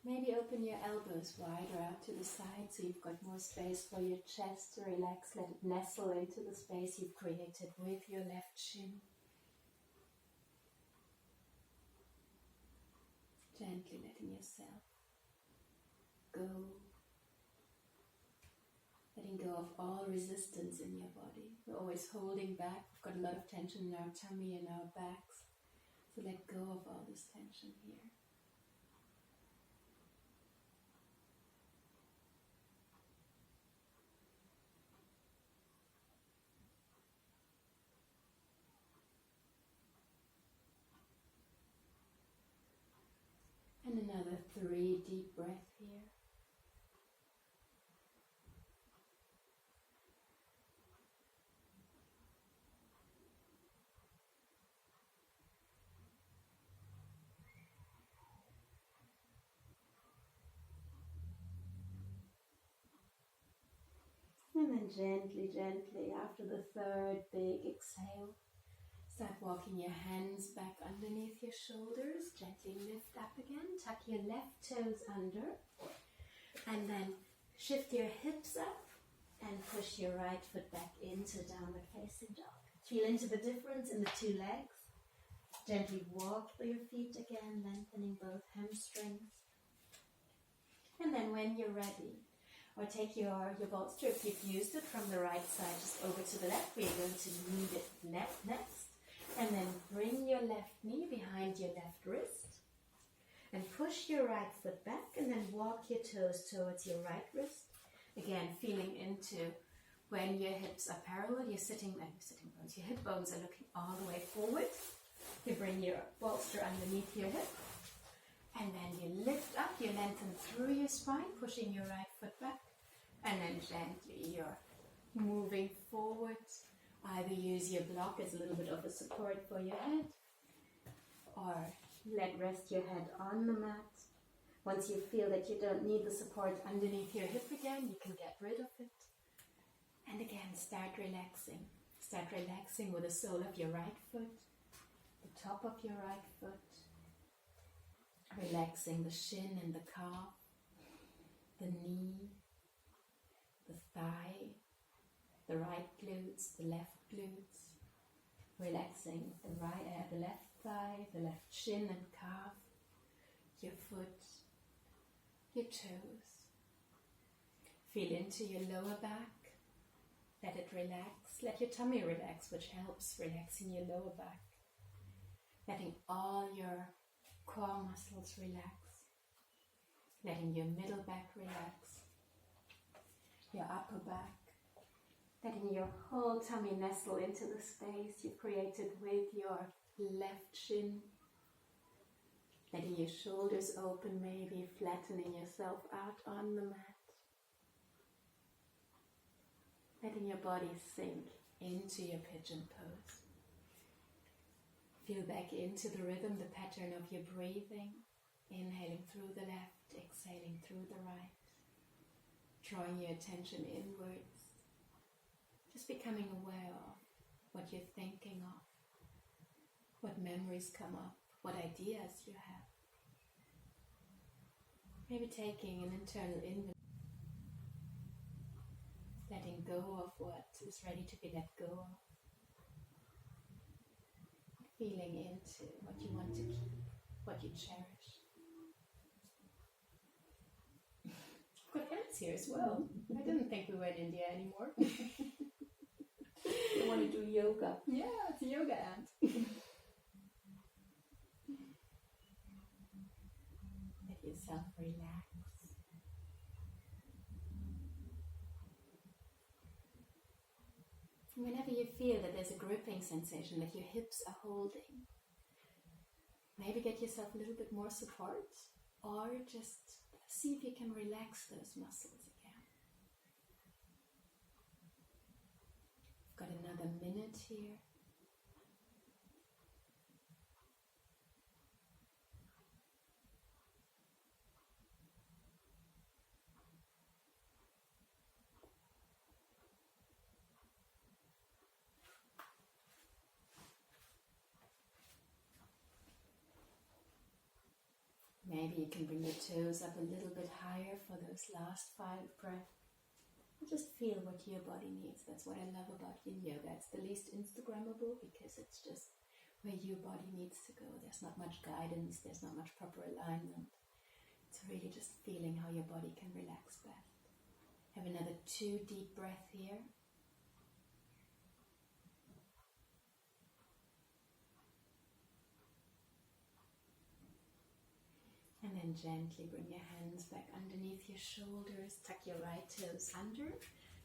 Maybe open your elbows wider out to the side so you've got more space for your chest to relax. Let it nestle into the space you've created with your left shin. Gently letting yourself go. Letting go of all resistance in your body. We're always holding back. We've got a lot of tension in our tummy and our backs. So let go of all this tension here. And another 3 deep breaths here. And then gently, gently, after the 3rd big exhale, start walking your hands back underneath your shoulders. Gently lift up again. Tuck your left toes under. And then shift your hips up and push your right foot back into downward facing dog. Feel into the difference in the 2 legs. Gently walk your feet again, lengthening both hamstrings. And then when you're ready, or take your bolster, if you've used it, from the right side just over to the left. We're going to move it left next. And then bring your left knee behind your left wrist. And push your right foot back and then walk your toes towards your right wrist. Again, feeling into when your hips are parallel, your your hip bones are looking all the way forward. You bring your bolster underneath your hip. And then you lift up, you lengthen through your spine, pushing your right foot back. And then gently you're moving forward. Either use your block as a little bit of a support for your head, or rest your head on the mat. Once you feel that you don't need the support underneath your hip again, you can get rid of it. And again, start relaxing. Start relaxing with the sole of your right foot, the top of your right foot. Relaxing the shin and the calf, the knee, the thigh, the right glutes, the left glutes. Relaxing the left thigh, the left shin and calf, your foot, your toes. Feel into your lower back. Let it relax. Let your tummy relax, which helps relaxing your lower back. letting all your core muscles relax, letting your middle back relax, your upper back, letting your whole tummy nestle into the space you've created with your left shin, letting your shoulders open, maybe flattening yourself out on the mat, letting your body sink into your pigeon pose. Feel back into the rhythm, the pattern of your breathing, inhaling through the left, exhaling through the right, drawing your attention inwards, just becoming aware of what you're thinking of, what memories come up, what ideas you have. Maybe taking an internal inventory, letting go of what is ready to be let go of, feeling into what you want to keep, what you cherish. I've got hands here as well. I didn't think we were in India anymore. You want to do yoga? Yeah, it's a yoga ant. Let yourself relax. Whenever you feel that there's a gripping sensation, that your hips are holding, maybe get yourself a little bit more support, or just see if you can relax those muscles again. I've got another minute here. Maybe you can bring your toes up a little bit higher for those last 5 breaths. Just feel what your body needs. That's what I love about Yin Yoga. It's the least Instagrammable because it's just where your body needs to go. There's not much guidance. There's not much proper alignment. It's really just feeling how your body can relax best. Have another 2 deep breaths here. And then gently bring your hands back underneath your shoulders, tuck your right toes under,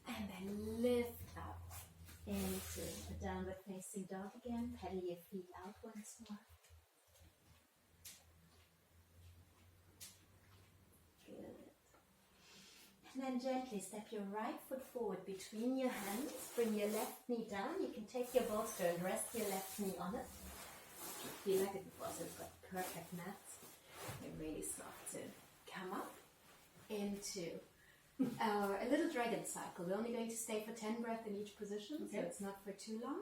and then lift up into a downward facing dog again. Pedal your feet out once more. Good. And then gently step your right foot forward between your hands. Bring your left knee down. You can take your bolster and rest your left knee on it. If you feel like it before, so it's got perfect mats. They're really soft to come up into a little dragon cycle. We're only going to stay for 10 breaths in each position, so it's not for too long.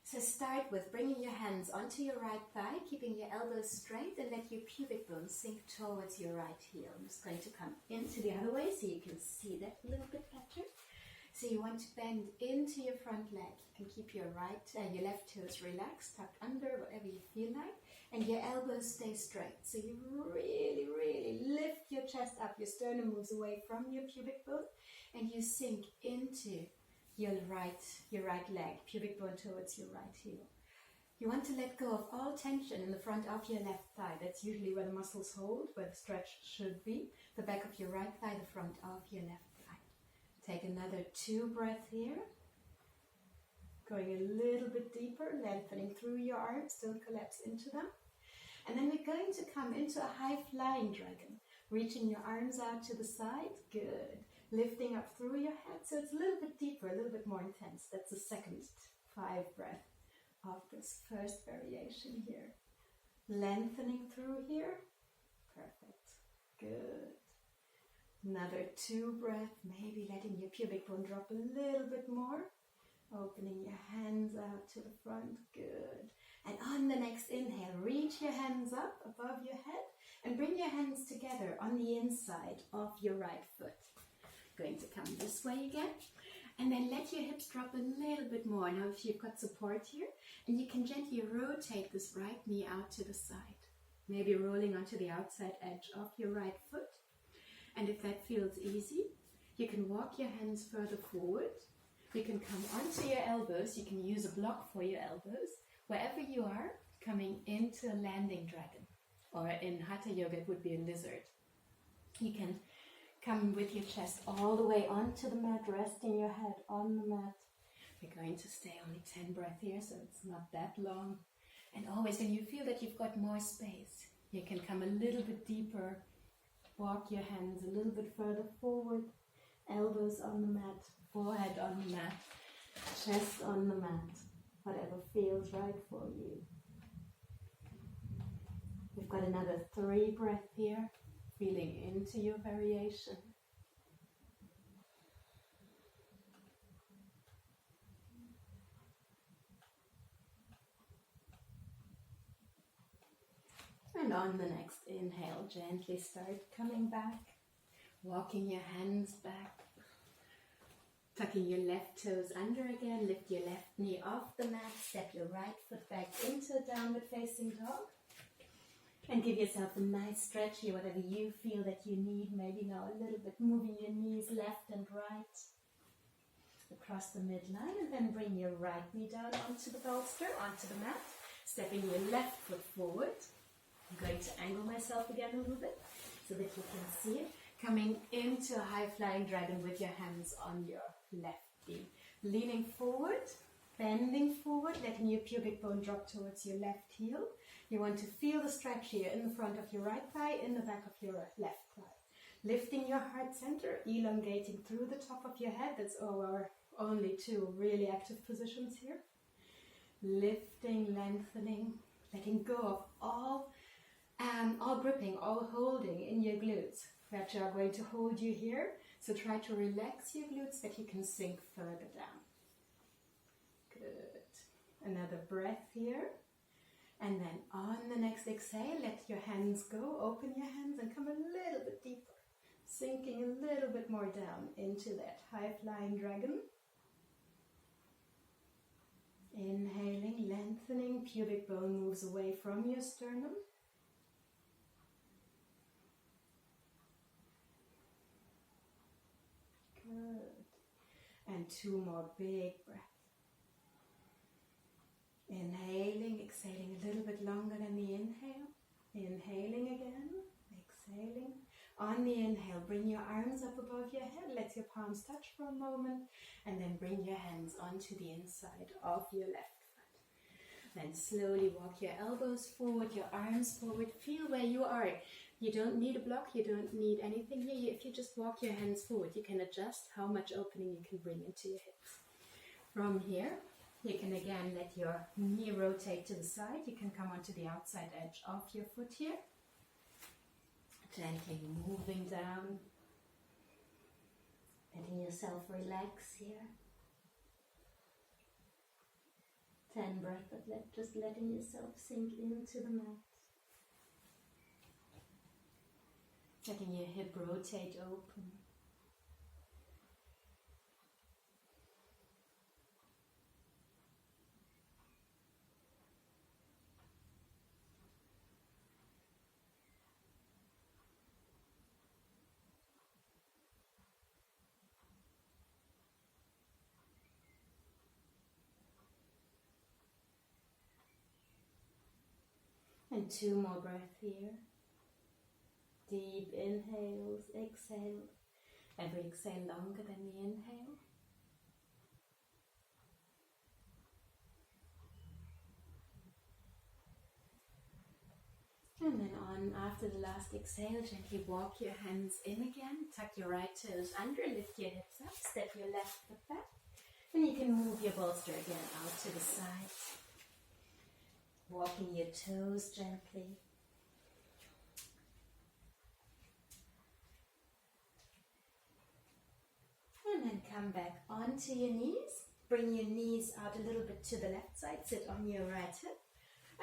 So start with bringing your hands onto your right thigh, keeping your elbows straight, and let your pubic bone sink towards your right heel. I'm just going to come into the other way so you can see that a little bit better. So you want to bend into your front leg. You can keep your left toes relaxed, tucked under, whatever you feel like, and your elbows stay straight. So you really, really lift your chest up. Your sternum moves away from your pubic bone, and you sink into your right leg, pubic bone towards your right heel. You want to let go of all tension in the front of your left thigh. That's usually where the muscles hold, where the stretch should be. The back of your right thigh, the front of your left thigh. Take another 2 breaths here. Going a little bit deeper, lengthening through your arms, don't collapse into them. And then we're going to come into a high flying dragon, reaching your arms out to the side, good. Lifting up through your head, so it's a little bit deeper, a little bit more intense. That's the second 5 breaths of this first variation here. Lengthening through here, perfect, good. Another 2 breaths, maybe letting your pubic bone drop a little bit more. Opening your hands out to the front, good. And on the next inhale, reach your hands up above your head and bring your hands together on the inside of your right foot. Going to come this way again. And then let your hips drop a little bit more. Now if you've got support here, and you can gently rotate this right knee out to the side. Maybe rolling onto the outside edge of your right foot. And if that feels easy, you can walk your hands further forward. You can come onto your elbows. You can use a block for your elbows. Wherever you are, coming into a landing dragon, or in Hatha Yoga it would be a lizard. You can come with your chest all the way onto the mat, resting your head on the mat. We're going to stay only 10 breaths here, so it's not that long. And always when you feel that you've got more space, you can come a little bit deeper, walk your hands a little bit further forward, elbows on the mat, forehead on the mat, chest on the mat, whatever feels right for you. We've got another 3 breaths here, feeling into your variation. And on the next inhale, gently start coming back, walking your hands back, tucking your left toes under again, lift your left knee off the mat, step your right foot back into downward facing dog, and give yourself a nice stretch here, whatever you feel that you need. Maybe now a little bit moving your knees left and right across the midline, and then bring your right knee down onto the bolster, onto the mat, stepping your left foot forward. I'm going to angle myself again a little bit so that you can see it. Coming into a high flying dragon with your hands on your left knee. Leaning forward, bending forward, letting your pubic bone drop towards your left heel. You want to feel the stretch here in the front of your right thigh, in the back of your left thigh. Lifting your heart center, elongating through the top of your head. That's our only 2 really active positions here. Lifting, lengthening, letting go of all gripping, all holding in your glutes that are going to hold you here. So try to relax your glutes that you can sink further down. Good. Another breath here. And then on the next exhale, let your hands go. Open your hands and come a little bit deeper. Sinking a little bit more down into that high-flying dragon. Inhaling, lengthening, pubic bone moves away from your sternum. Good. And 2 more big breaths. Inhaling, exhaling a little bit longer than the inhale. Inhaling again, exhaling. On the inhale, bring your arms up above your head. Let your palms touch for a moment. And then bring your hands onto the inside of your left foot. Then slowly walk your elbows forward, your arms forward. Feel where you are. You don't need a block, you don't need anything here. If you just walk your hands forward, you can adjust how much opening you can bring into your hips. From here, you can again let your knee rotate to the side. You can come onto the outside edge of your foot here. Gently moving down. Letting yourself relax here. 10 breaths, but just letting yourself sink into the mat. Letting your hip rotate open. And 2 more breaths here. Deep inhales, exhale. Every exhale longer than the inhale. And then on after the last exhale, gently walk your hands in again. Tuck your right toes under, lift your hips up, step your left foot back. And you can move your bolster again out to the side. Walking your toes gently. And then come back onto your knees. Bring your knees out a little bit to the left side. Sit on your right hip.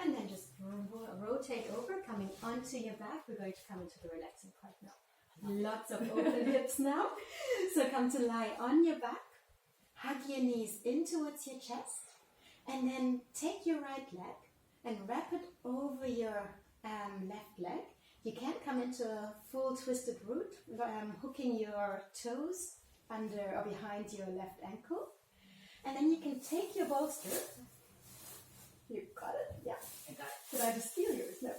And then just rotate over, coming onto your back. We're going to come into the relaxing part now. Lots of open hips now. So come to lie on your back. Hug your knees in towards your chest. And then take your right leg and wrap it over your left leg. You can come into a full twisted root, hooking your toes under or behind your left ankle. And then you can take your bolster. You got it? Yeah, I got it. Did I just steal yours? No.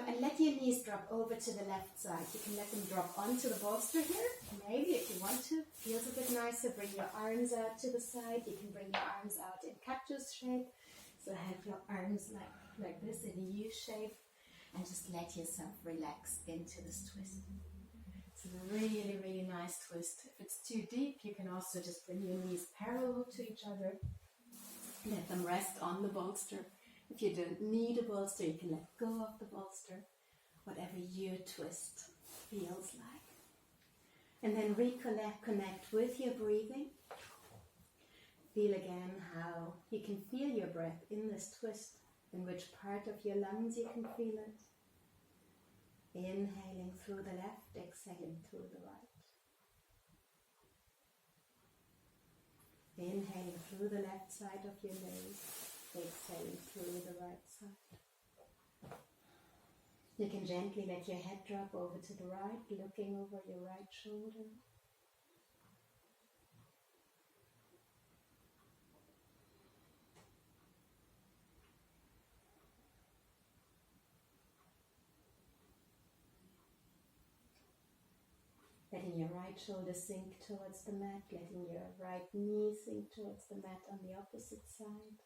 And let your knees drop over to the left side. You can let them drop onto the bolster here. Maybe if you want to. Feels a bit nicer. Bring your arms out to the side. You can bring your arms out in cactus shape. So have your arms like this in a U shape. And just let yourself relax into this twist. It's a really, really nice twist. If it's too deep, you can also just bring your knees parallel to each other. Let them rest on the bolster. If you don't need a bolster, you can let go of the bolster, whatever your twist feels like. And then connect with your breathing. Feel again how you can feel your breath in this twist, in which part of your lungs you can feel it. Inhaling through the left, exhaling through the right. Inhaling through the left side of your nose, exhaling through the right side. You can gently let your head drop over to the right, looking over your right shoulder. Letting your right shoulder sink towards the mat, letting your right knee sink towards the mat on the opposite side.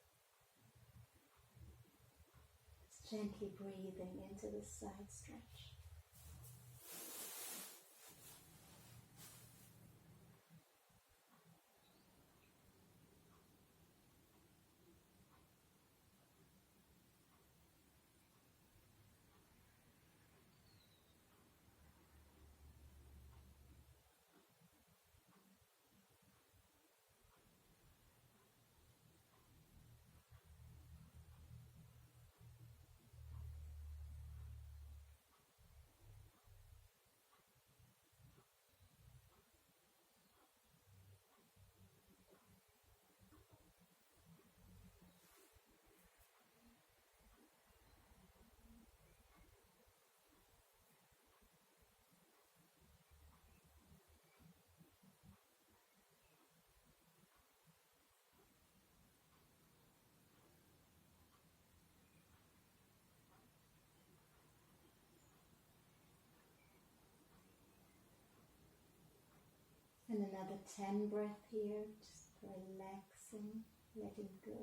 Just gently breathing into the side stretch. And another 10 breath here, just relaxing, letting go.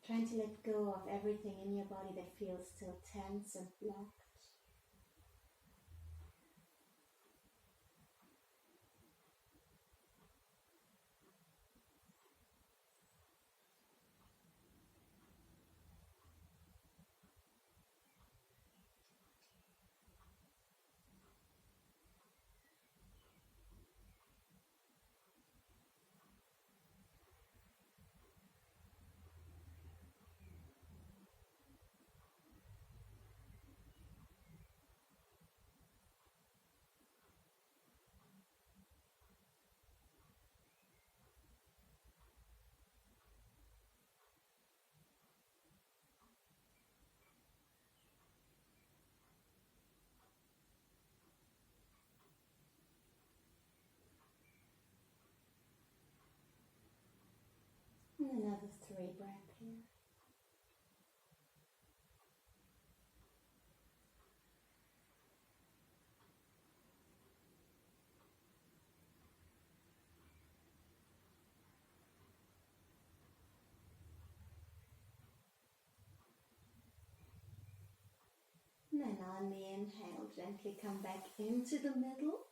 Trying to let go of everything in your body that feels still tense and blocked. And another 3 breaths here. And then on the inhale, gently come back into the middle.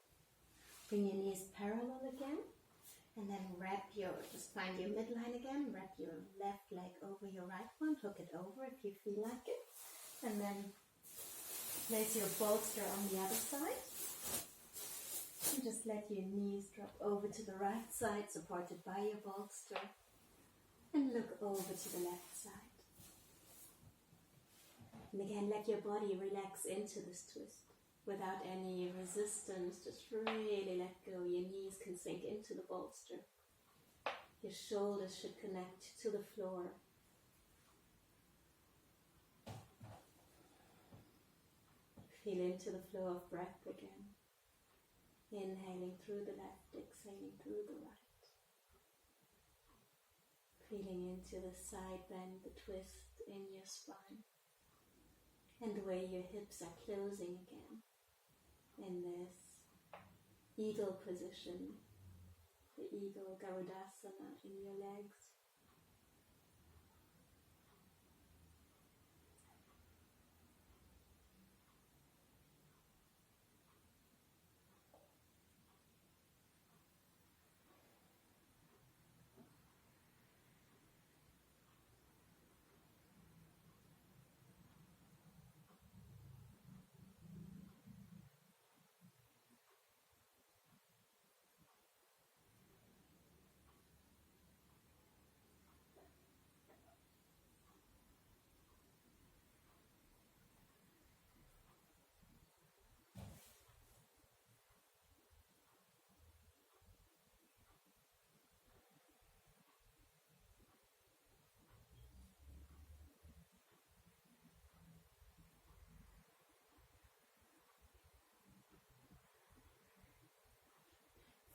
Bring your knees parallel again. And then just find your midline again. Wrap your left leg over your right one. Hook it over if you feel like it. And then place your bolster on the other side. And just let your knees drop over to the right side, supported by your bolster. And look over to the left side. And again, let your body relax into this twist without any resistance. Just really let go. Your knees can sink into the bolster. Your shoulders should connect to the floor. Feel into the flow of breath again. Inhaling through the left, exhaling through the right. Feeling into the side bend, the twist in your spine, and the way your hips are closing again in this eagle position, the eagle Garudasana in your legs.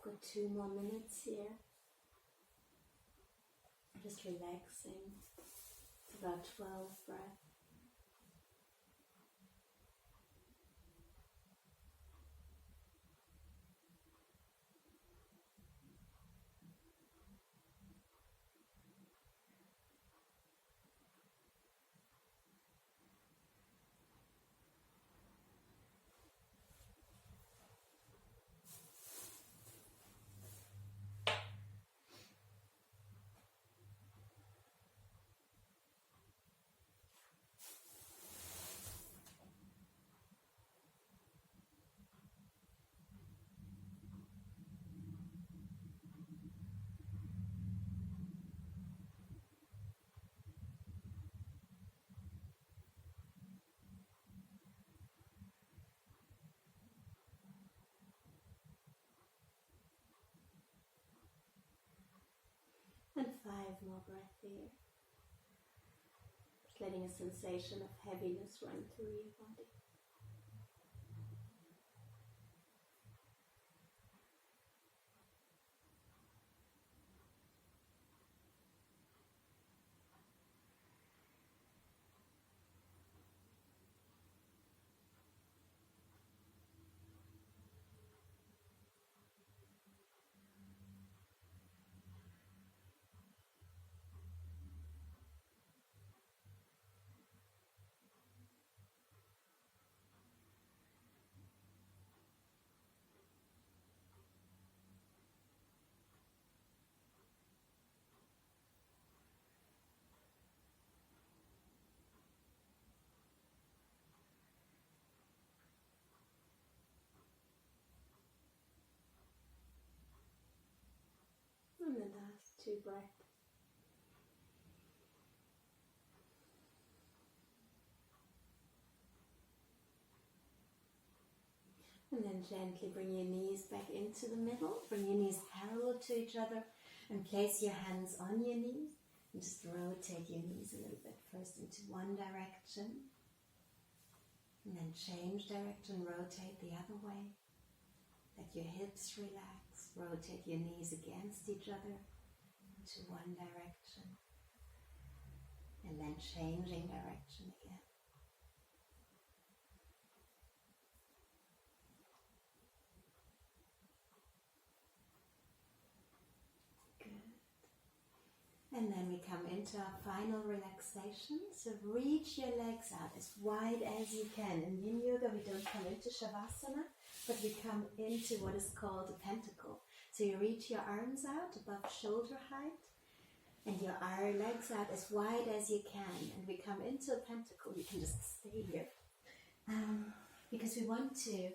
Got 2 more minutes here. Just relaxing. It's about 12 breaths. And 5 more breaths here. Just letting a sensation of heaviness run through your body. And the last 2 breaths. And then gently bring your knees back into the middle. Bring your knees parallel to each other and place your hands on your knees. And just rotate your knees a little bit. First into one direction. And then change direction, rotate the other way. Let your hips relax. Rotate your knees against each other to one direction. And then changing direction again. And then we come into our final relaxation. So reach your legs out as wide as you can. In Yin Yoga we don't come into Shavasana, but we come into what is called a pentacle. So you reach your arms out above shoulder height and your legs out as wide as you can. And we come into a pentacle. You can just stay here. Because we want to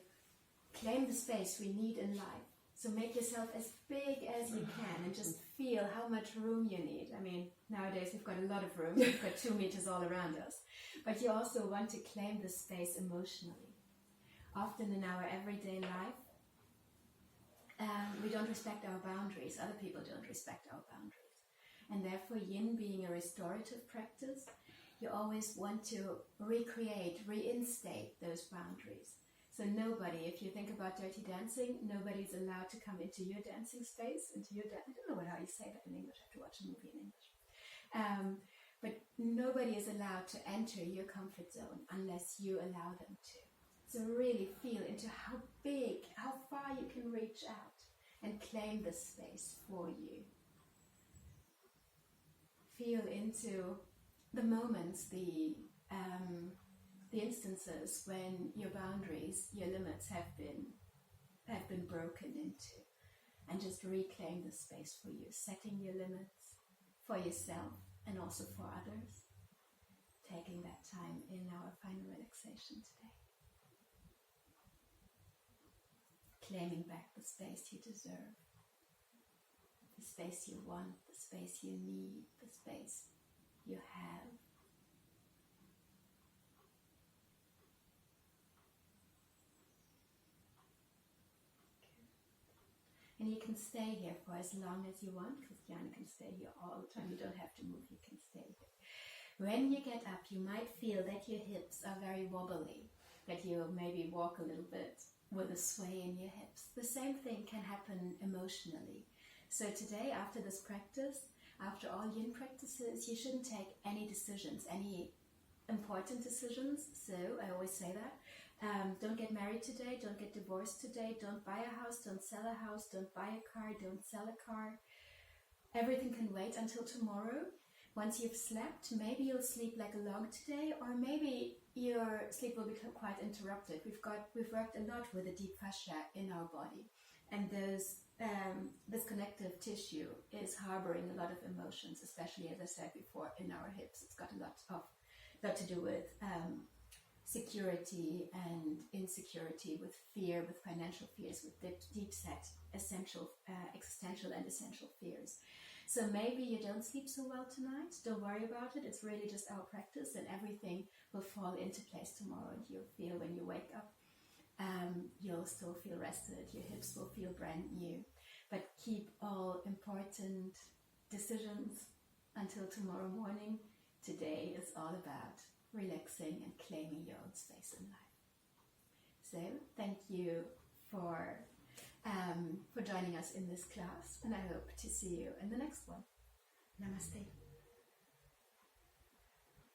claim the space we need in life. So make yourself as big as you can and just feel how much room you need. I mean, nowadays we've got a lot of room. We've got 2 meters all around us. But you also want to claim the space emotionally. Often in our everyday life, we don't respect our boundaries. Other people don't respect our boundaries. And therefore, Yin being a restorative practice, you always want to recreate, reinstate those boundaries. So nobody, if you think about Dirty Dancing, nobody's allowed to come into your dancing space, I don't know how you say that in English, I have to watch a movie in English. But nobody is allowed to enter your comfort zone unless you allow them to. So really feel into how big, how far you can reach out and claim the space for you. Feel into the moments, the instances when your boundaries, your limits have been broken into, and just reclaim the space for you, setting your limits for yourself and also for others. Taking that time in our final relaxation today. Claiming back the space you deserve, the space you want, the space you need, the space you have. And you can stay here for as long as you want, because Jana can stay here all the time. You don't have to move, you can stay here. When you get up, you might feel that your hips are very wobbly, that you maybe walk a little bit with a sway in your hips. The same thing can happen emotionally. So today, after this practice, after all yin practices, you shouldn't take any decisions, any important decisions. So I always say that. Don't get married today, don't get divorced today, don't buy a house, don't sell a house, don't buy a car, don't sell a car. Everything can wait until tomorrow. Once you've slept, maybe you'll sleep like a log today, or maybe your sleep will become quite interrupted. We've worked a lot with the deep fascia in our body, and this connective tissue is harboring a lot of emotions, especially, as I said before, in our hips. It's got a lot to do with security and insecurity, with fear, with financial fears, with deep set essential, existential and essential fears. So maybe you don't sleep so well tonight. Don't worry about it. It's really just our practice, and everything will fall into place tomorrow. And you'll feel when you wake up, you'll still feel rested. Your hips will feel brand new. But keep all important decisions until tomorrow morning. Today is all about relaxing and claiming your own space in life. So thank you for joining us in this class, and I hope to see you in the next one. Namaste.